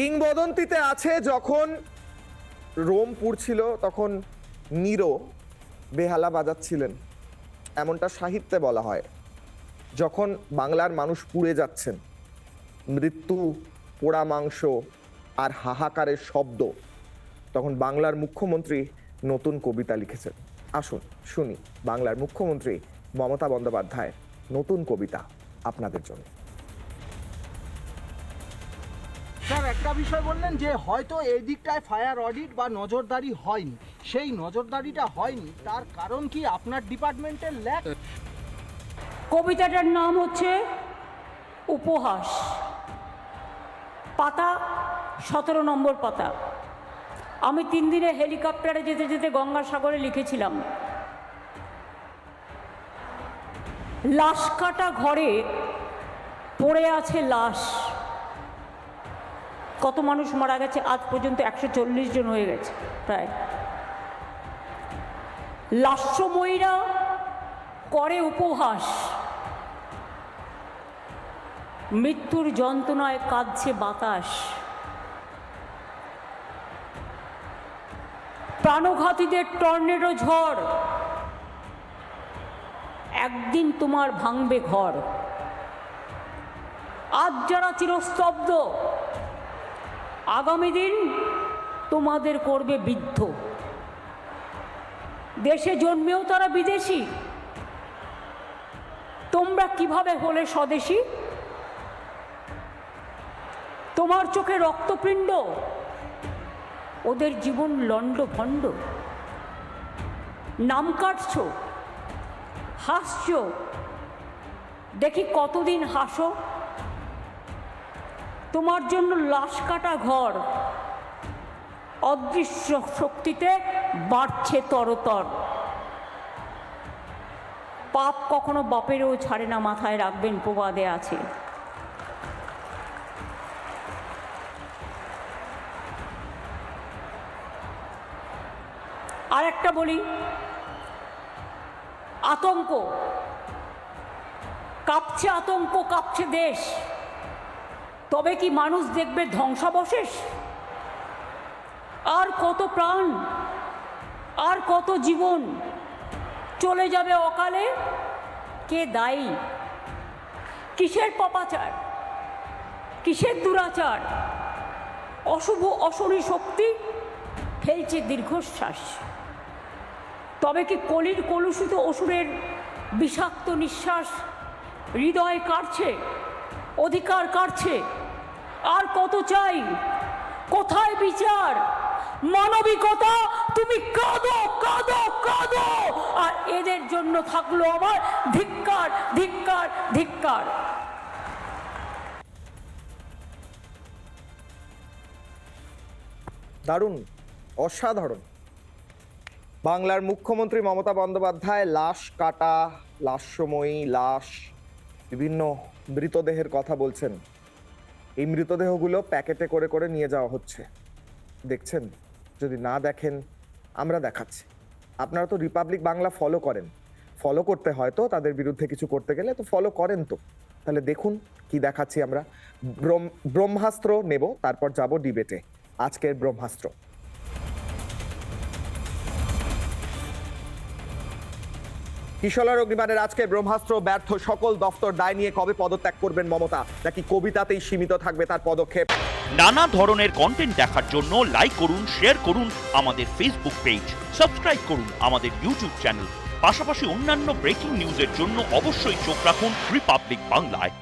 কিংবদন্তিতে আছে যখন রোম পুড়ছিল তখন নিরো বেহালা বাজাচ্ছিলেন, এমনটা সাহিত্যে বলা হয়। যখন বাংলার মানুষ পুড়ে যাচ্ছেন, মৃত্যু, পোড়া মাংস আর হাহাকারের শব্দ, তখন বাংলার মুখ্যমন্ত্রী নতুন কবিতা লিখেছেন। আসুন শুনি বাংলার মুখ্যমন্ত্রী মমতা বন্দ্যোপাধ্যায় নতুন কবিতা আপনাদের জন্য। স্যার, একটা বিষয় বললেন যে হয়তো এই দিকটায় ফায়ার অডিট বা নজরদারি হয়নি, সেই নজরদারিটা হয়নি তার কারণ কি আপনার ডিপার্টমেন্টের ল্যাক? কবিতাটার নাম হচ্ছে উপহাস, পাতা 17 নম্বর পাতা। আমি 3 দিনে হেলিকপ্টারে যেতে যেতে গঙ্গাসাগরে লিখেছিলাম, লাশ কাটা ঘরে পড়ে আছে লাশ। কত মানুষ মারা গেছে আজ পর্যন্ত? 140 জন হয়ে গেছে প্রায়। লাস্যময়ীরা করে উপহাস, মৃত্যুর যন্ত্রণায় কাঁদছে বাতাস। প্রাণঘাতীদের টর্নেডো ঝড়, একদিন তোমার ভাঙবে ঘর। আজ যারা চিরস্তব্ধ, আগামী দিন তোমাদের করবে বিদ্ধ। দেশে জন্মেও তারা বিদেশি, তোমরা কিভাবে হলে স্বদেশী? তোমার চোখে রক্তপিণ্ড, ওদের জীবন লণ্ডভণ্ড। নাম কাটছ, হাসছ, দেখি কতদিন হাসো। তোমার জন্য লাশ কাটা ঘর অদৃশ্য শক্তিতে বাড়ছে তরতর। পাপ কখনো বাপেরও ছাড়ে না, মাথায় রাখবেন, প্রবাদে আছে। আর একটা বলি, আতঙ্ক কাঁপছে, আতঙ্ক কাঁপছে দেশ। তবে কি মানুষ দেখবে ধ্বংসাবশেষ? আর কত প্রাণ, আর কত জীবন চলে যাবে অকালে? কে দায়ী? কিসের পাপাচার, কিসের দুরাচার? অশুভ অশরী শক্তি ফেলছে দীর্ঘশ্বাস। তবে কি কলির কলুষিত অসুরের বিষাক্ত নিঃশ্বাস হৃদয় কাটছে, অধিকার কাটছে? আর কত চাই? কোথায় বিচার, মানবিকতা? তুমি কাঁদো কাঁদো কাঁদো, আর এদের জন্য থাকলো আমার ধিক্কার ধিক্কার ধিক্কার। দারুণ, অসাধারণ। বাংলার মুখ্যমন্ত্রী মমতা বন্দ্যোপাধ্যায় লাশ কাটা, লাশময়ী লাশ, বিভিন্ন মৃতদেহের কথা বলছেন। এই মৃতদেহগুলো প্যাকেটে করে করে নিয়ে যাওয়া হচ্ছে, দেখছেন? যদি না দেখেন, আমরা দেখাচ্ছি। আপনারা তো রিপাবলিক বাংলা ফলো করেন, ফলো করতে হয় তো, তাদের বিরুদ্ধে কিছু করতে গেলে তো ফলো করেন তো। তাহলে দেখুন কি দেখাচ্ছি আমরা। ব্রহ্মাস্ত্র নেব, তারপর যাব ডিবেটে। আজকের ব্রহ্মাস্ত্র। কিশোলার অগ্নিবাণের আজকে ব্রহ্মাস্ত্র। ব্যর্থ সকল দফতর দায় নিয়ে কবে পদত্যাগ করবেন মমতা? নাকি কবিতাতেই সীমিত থাকবে তার পদক্ষেপ? নানা ধরনের কন্টেন্ট দেখার জন্য লাইক করুন, শেয়ার করুন আমাদের ফেসবুক পেজ, সাবস্ক্রাইব করুন আমাদের ইউটিউব চ্যানেল। পাশাপাশি অন্যান্য ব্রেকিং নিউজের জন্য অবশ্যই চোখ রাখুন রিপাবলিক বাংলায়।